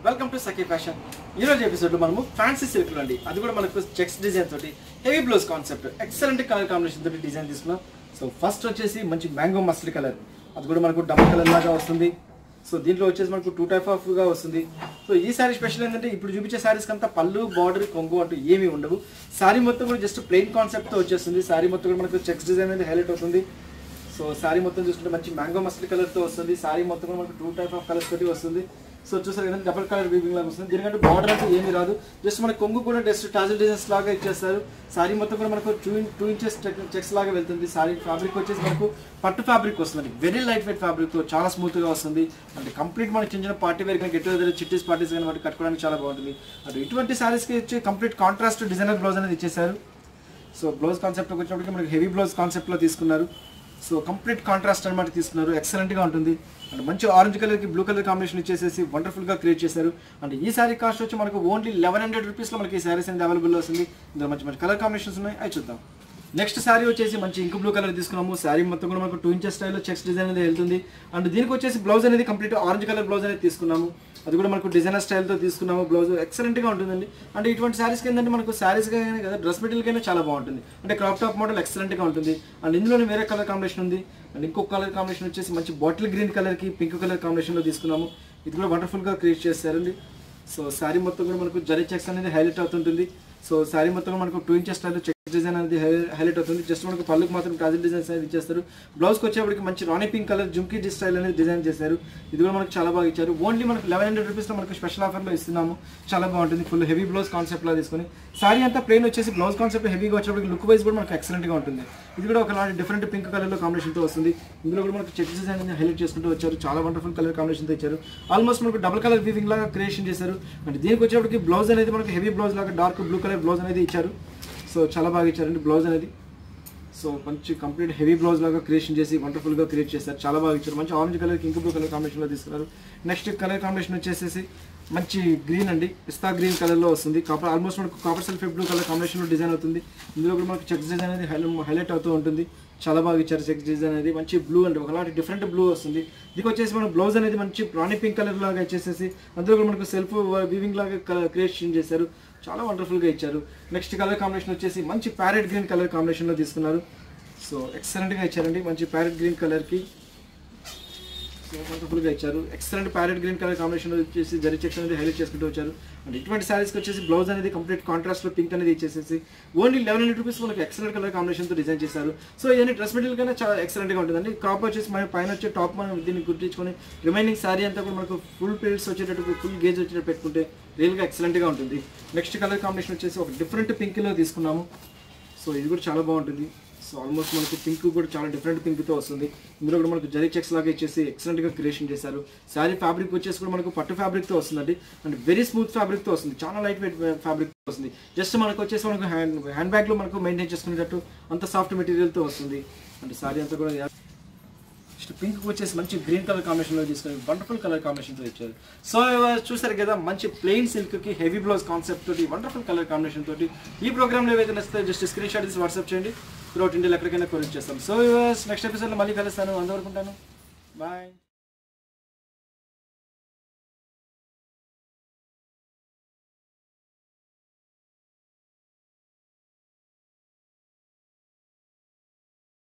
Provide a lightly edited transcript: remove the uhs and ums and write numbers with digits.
Welcome to Sakhi fashion. ఈ రోజు ఎపిసోడ్లో మనము ఫ్యాన్సీ సిల్క్ అండి, అది కూడా మనకు చెక్స్ డిజైన్ తోటి heavy blouse concept excellent colour combination తోటి డిజైన్ తీసుకున్నాం. సో ఫస్ట్ వచ్చేసి మంచి మ్యాంగో మస్టర్డ్ కలర్, అది కూడా మనకు డబుల్ కలర్ లాగా వస్తుంది. సో దీంట్లో వచ్చేసి మనకు టూ టైప్ ఆఫ్గా వస్తుంది. సో ఈ శారీ స్పెషల్ ఏంటంటే ఇప్పుడు చూపించే శారీస్ కంతా పళ్ళు బార్డర్ కొంగు అంటూ ఏమీ ఉండవు. శారీ మొత్తం కూడా జస్ట్ ప్లెయిన్ కాన్సెప్ట్తో వచ్చేస్తుంది. శారీ మొత్తం కూడా మనకు చెక్స్ డిజైన్ అనేది హైలైట్ అవుతుంది. సో శారీ మొత్తం చూసుకుంటే మంచి మ్యాంగో మస్టర్డ్ కలర్తో వస్తుంది. శారీ మొత్తం కూడా మనకు టూ టైప్ ఆఫ్ కలర్స్ తోటి వస్తుంది. సో చూసారు కదా, డబుల్ కలర్ వీవింగ్ లాగా వస్తుంది. దీనికంటే బార్డర్ అయితే ఏమీ రాదు, జస్ట్ మన కొంగు కూడా జస్ట్ టాజిల్ డిజైన్స్ లాగా ఇచ్చేస్తారు. శారీ మొత్తం కూడా మనకు 2 ఇంచెస్ చెక్స్ లాగా వెళ్తుంది. శారీ ఫ్యాబ్రిక్ వచ్చేసి మనకు పట్టు ఫ్యాబ్రిక్ వస్తుంది, వెరీ లైట్ వెయిట్ ఫ్యాబ్రిక్తో చాలా స్మూత్గా వస్తుంది. అంటే కంప్లీట్ మనకి చిన్న చిన్న పార్టీ వేర్ కానీ గెట్ టుగెదర్ చిట్టీస్ పార్టీస్ కానీ వాటి కట్టుకోవడానికి చాలా బాగుంటుంది. అంటే ఇటువంటి శారీస్కి వచ్చి కంప్లీట్ కాంట్రాస్ట్ డిజైనర్ బ్లౌజ్ అనేది ఇచ్చేసారు. సో బ్లౌజ్ కాన్సెప్ట్కి వచ్చినప్పటికీ మనకి హెవీ బ్లౌజ్ కాన్సెప్ట్లో తీసుకున్నారు. సో కంప్లీట్ కాంట్రాస్ట్ అనమాట తీసుకున్నారు, ఎక్సలెంట్గా ఉంటుంది. అండ్ మంచి ఆరెంజ్ కలర్కి బ్లూ కలర్ కాంబినేషన్ ఇచ్చేసేసి వండర్ఫుల్గా క్రియేట్ చేశారు. అండ్ ఈ శారీ కాస్ట్ వచ్చి మనకు ఓన్లీ 1100 రూపీస్లో మనకి ఈ శారీస్ అనేది అవైలబుల్ వస్తుంది. ఇందులో మంచి మంచి కలర్ కాంబినేషన్స్ ఉన్నాయి, అవి చూద్దాం. నెక్స్ట్ శారీ వచ్చేసి మంచి ఇంక్ బ్లూ కలర్ తీసుకున్నాము. శారీ మొత్తం కూడా మనకు 2 ఇంచెస్ స్టైల్లో చెక్స్ డిజైన్ అనేది వెళ్తుంది. అండ్ దీనికి వచ్చేసి బ్లౌజ్ అనేది కంప్లీట్ ఆరెంజ్ కలర్ బ్లౌజ్ అనేది తీసుకున్నాము. అది కూడా మనకు డిజైనర్ స్టైల్తో తీసుకున్నాము. బ్లౌజ్ ఎక్సలెంట్గా ఉంటుందండి. అంటే ఇటువంటి శారీస్కి ఏంటంటే మనకు శారీస్గా కదా డ్రెస్ మెటీరియల్కైనా చాలా బాగుంటుంది. అంటే క్రాప్ టాప్ మోడల్ ఎక్సలెంట్గా ఉంటుంది. అండ్ ఇందులోనే వేరే కలర్ కాంబినేషన్ ఉంది. అండ్ ఇంకొక కలర్ కాంబినేషన్ వచ్చేసి మంచి బాటిల్ గ్రీన్ కలర్కి పింక్ కలర్ కాంబినేషన్లో తీసుకున్నాము. ఇది కూడా వండర్ఫుల్గా క్రియేట్ చేస్తారండి. సో శారీ మొత్తం కూడా మనకు జరీ చెక్స్ అనేది హైలైట్ అవుతుంటుంది. సో శారీ మొత్తం మనకు 2 ఇంచెస్ స్టైల్లో చెక్స్ డిజైన్ అనేది హైలైట్ అవుతుంది. జస్ట్ మనకు పళ్ళుకి మాత్రం టాజిల్ డిజైన్స్ అనేది ఇచ్చేస్తారు. బ్లౌజ్కి వచ్చేప్పటికి మంచి రాణి పింక్ కలర్ జుమ్కీ స్టైల్ అనేది డిజైన్ చేశారు. ఇది కూడా మనకు చాలా బాగా ఇచ్చారు. ఓన్లీ మనకు 1100 రూపీస్లో మనకు స్పెషల్ ఆఫర్లో ఇస్తున్నాము. చాలా బాగుంటుంది, ఫుల్ హెవీ బ్లౌజ్ కాన్సెప్ట్లో తీసుకొని. శారీ అంతా ప్లెయిన్ వచ్చేసి బ్లౌజ్ కాన్సెప్ట్ హెవీగా వచ్చేప్పటికి లుక్ వైజ్ కూడా మనకు ఎక్సలెంట్గా ఉంటుంది. ఇది కూడా ఒకలాంటి డిఫరెంట్ పింక్ కలర్లో కాంబినేషన్తో వస్తుంది. ఇందులో కూడా మనకు చెక్స్ డిజైన్ అనేది హైలైట్ చేసుకుంటూ వచ్చారు. చాలా వండర్ఫుల్ కలర్ కాంబినేషన్తో ఇచ్చారు. ఆల్మోస్ట్ మనకు డబుల్ కలర్ వీవింగ్ లాగా క్రియేషన్ చేశారు. అంటే దీనికి వచ్చేప్పటికి బ్లౌజ్ అనేది మనకు హెవీ బ్లౌజ్ లాగా డార్క్ బ్లూ కలర్ బ్లౌజ్ అనేది ఇచ్చారు. సో చాలా బాగా ఇచ్చారండి బ్లౌజ్ అనేది. సో మంచి కంప్లీట్ హెవీ బ్లౌజ్ లాగా క్రియేషన్ చేసి వండర్ఫుల్గా క్రియేట్ చేస్తారు. చాలా బాగా ఇచ్చారు. మంచి ఆరెంజ్ కలర్ ఇంక్ బ్లూ కలర్ కాంబినేషన్లో తీసుకున్నారు. నెక్స్ట్ కలర్ కాంబినేషన్ వచ్చేసి మంచి గ్రీన్ అండి, పిస్తా గ్రీన్ కలర్లో వస్తుంది. కాపర్ ఆల్మోస్ట్ మనకు కాపర్ సల్ఫేట్ బ్లూ కలర్ కాంబినేషన్లో డిజైన్ అవుతుంది. ఇందులో కూడా మనకు చెక్స్ డిజైన్ అనేది హైలైట్ అవుతూ ఉంటుంది. చాలా బాగా ఇచ్చారు చెక్స్ డిజైన్ అనేది. మంచి బ్లూ అండి, ఒకలాంటి డిఫరెంట్ బ్లూ వస్తుంది. దీనికి వచ్చేసి మన బ్లౌజ్ అనేది మంచి రాణి పింక్ కలర్ లాగా ఇచ్చేసేసి అందులో కూడా మనకు సెల్ఫ్ వీవింగ్ లాగా క్రియేషన్ చేశారు. చాలా వండర్ఫుల్గా ఇచ్చారు. నెక్స్ట్ కలర్ కాంబినేషన్ వచ్చేసి మంచి ప్యారెట్ గ్రీన్ కలర్ కాంబినేషన్లో తీసుకున్నారు. సో ఎక్సలెంట్గా ఇచ్చారండి, మంచి ప్యారెట్ గ్రీన్ కలర్కి వండర్ఫుల్గా ఇచ్చారు. ఎక్సలెంట్ ప్యారెట్ గ్రీన్ కలర్ కాంబినేషన్లో వచ్చేసి జరీ చెక్స్ అనేది హైలైట్ చేసుకుంటూ వచ్చారు. అండ్ ఇటువంటి శారీస్కి వచ్చేసి బ్లౌజ్ అనేది కంప్లీట్ కాంట్రాస్ట్లో పింక్ అనేది ఇచ్చేసేసి ఓన్లీ 1100 రూపీస్ మనకు ఎక్సలెంట్ కలర్ కాంబినేషన్తో డిజైన్ చేశారు. సో ఇవన్నీ డ్రెస్ మెటీరియల్ కన్నా చాలా ఎక్సలెంట్గా ఉంటుందండి. క్రాప్ వచ్చేసి మన పైన వచ్చే టాప్ మనం దీన్ని గుర్తించుకొని రిమైనింగ్ శారీ అంతా కూడా మనకు ఫుల్ ప్లేట్స్ వచ్చేటట్టు ఫుల్ గేజ్ వచ్చేటట్టు పెట్టుకుంటే రియల్గా ఎక్సలెంట్గా ఉంటుంది. నెక్స్ట్ కలర్ కాంబినేషన్ వచ్చేసి ఒక డిఫరెంట్ పింక్లో తీసుకున్నాము. సో ఇది కూడా చాలా బాగుంటుంది. సో ఆల్మోస్ట్ మనకు పింక్ కూడా చాలా డిఫరెంట్ పింక్తో వస్తుంది. ఇందులో కూడా మనకు జరీ చెక్స్ లాగా ఇచ్చేసి ఎక్సలెంట్గా క్రియేషన్ చేశారు. శారీ ఫ్యాబ్రిక్ వచ్చేసి కూడా మనకు పట్టు ఫ్యాబ్రిక్తో వస్తుందండి. అండ్ వెరీ స్మూత్ ఫ్యాబ్రిక్తో వస్తుంది, చాలా లైట్ వెయిట్ ఫ్యాబ్రిక్తో వస్తుంది. జస్ట్ మనకు వచ్చేసి మనకు హ్యాండ్ బ్యాగ్లో మనకు మెయింటైన్ చేసుకునేటట్టు అంత సాఫ్ట్ మెటీరియల్తో వస్తుంది. అంటే శారీ అంతా కూడా నెక్స్ట్ పింక్ వచ్చేసి మంచి గ్రీన్ కలర్ కాంబినేషన్లో తీసుకొని వండర్ఫుల్ కలర్ కాంబినేషన్తో ఇచ్చారు. సో చూసారు కదా, మంచి ప్లెయిన్ సిల్క్కి హెవీ బ్లౌజ్ కాన్సెప్ట్ తోటి వండర్ఫుల్ కలర్ కాంబినేషన్ తోటి ఈ ప్రోగ్రామ్లో ఏవైతే నచ్చితే జస్ట్ స్క్రీన్ షాట్ తీసి వాట్సాప్ చేయండి. త్రూఅవుట్ ఇండియాలో ఎక్కడికైనా కొరియర్ చేస్తాం. సో నెక్స్ట్ ఎపిసోడ్లో మళ్ళీ కలుస్తాను. అంతవరకు ఉంటాను, బాయ్.